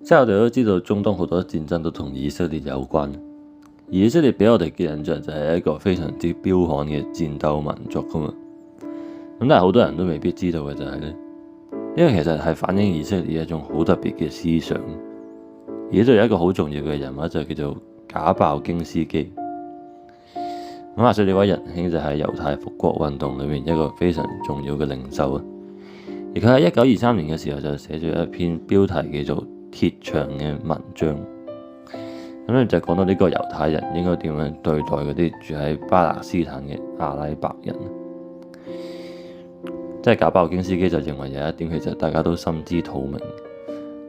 即係我哋都知道中東好多戰爭都同以色列有關，而以色列俾我哋嘅印象就係一個非常之彪悍嘅戰鬥民族噶嘛。咁但係好多人都未必知道嘅就係呢個其實係反映以色列一種好特別嘅思想。而呢度有一個好重要嘅人物就叫做賈鮑京斯基。咁話說呢位仁兄就係猶太復國運動裏面一個非常重要嘅領袖啊。而佢喺1923年嘅時候就寫咗一篇標題叫做《鐵牆》嘅文章。咁咧就講到呢個猶太人應該點樣對待嗰啲住喺巴勒斯坦嘅阿拉伯人。即係賈鮑京斯基就認為有一點其實大家都心知肚明，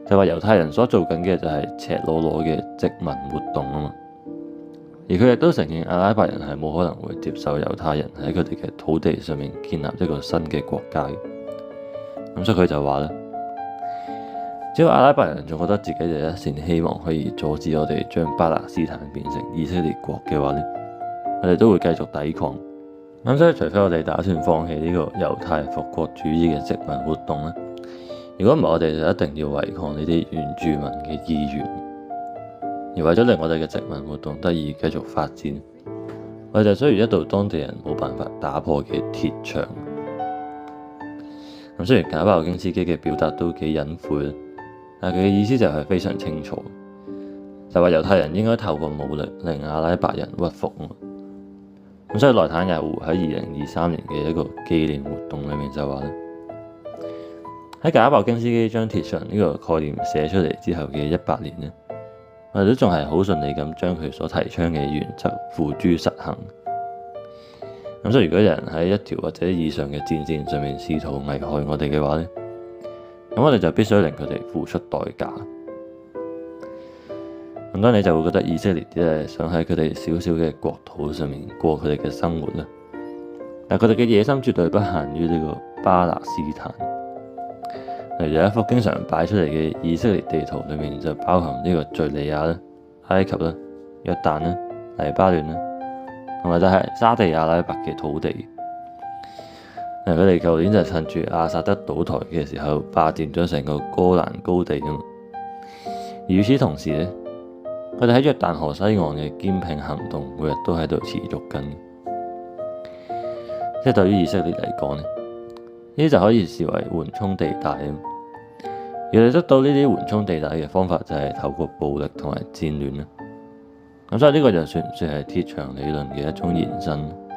就話猶太人所做緊嘅就係赤裸裸嘅殖民活動啊嘛。而佢亦都承認阿拉伯人係冇可能會接受猶太人喺佢哋嘅土地上面建立一個新嘅國家。咁所以佢就話咧，只要阿拉伯人仲覺得自己有一線希望可以阻止我哋將巴勒斯坦變成以色列國嘅話咧，我哋都會繼續抵抗。咁所以除非我哋打算放棄呢個猶太復國主義嘅殖民活動咧，如果唔係我哋就一定要違抗呢啲原住民嘅意願。而為咗令我哋嘅殖民活動得以繼續發展，我哋就需要一道當地人冇辦法打破嘅鐵牆。咁雖然賈鮑京斯基嘅表達都幾隱晦，但佢嘅意思就係非常清楚，就話猶太人應該透過武力令阿拉伯人屈服。咁所以內塔尼亞胡喺2023年嘅一個紀念活動裏面就話咧，喺賈鮑京斯基將鐵牆呢個概念寫出嚟之後嘅100年咧，我哋都仲係好順利咁將佢所提倡嘅原則付諸實行。咁所以如果有人喺一條或者以上嘅戰線上面試圖危害我哋嘅話咧，咁我哋就必須令佢哋付出代價。咁當你就會覺得以色列只係想喺佢哋小小嘅國土上面過佢哋嘅生活啦，但佢哋嘅野心絕對不限於呢個巴勒斯坦。例如有一幅經常擺出嚟嘅以色列地圖裏面就包含呢個敘利亞啦、埃及啦、約旦啦、黎巴嫩啦，同埋就係沙地阿拉伯嘅土地。佢哋舊年就趁住阿薩德倒台嘅時候霸佔咗成個戈蘭高地啊嘛。而與此同時咧，佢哋喺約旦河西岸嘅兼併行動每日都喺度持續緊。即係對於以色列嚟講咧，呢啲就可以視為緩衝地帶啊。而你得到呢啲緩衝地帶嘅方法就係透過暴力同埋戰亂啦。咁所以呢個就算唔算係鐵牆理論嘅一種延伸？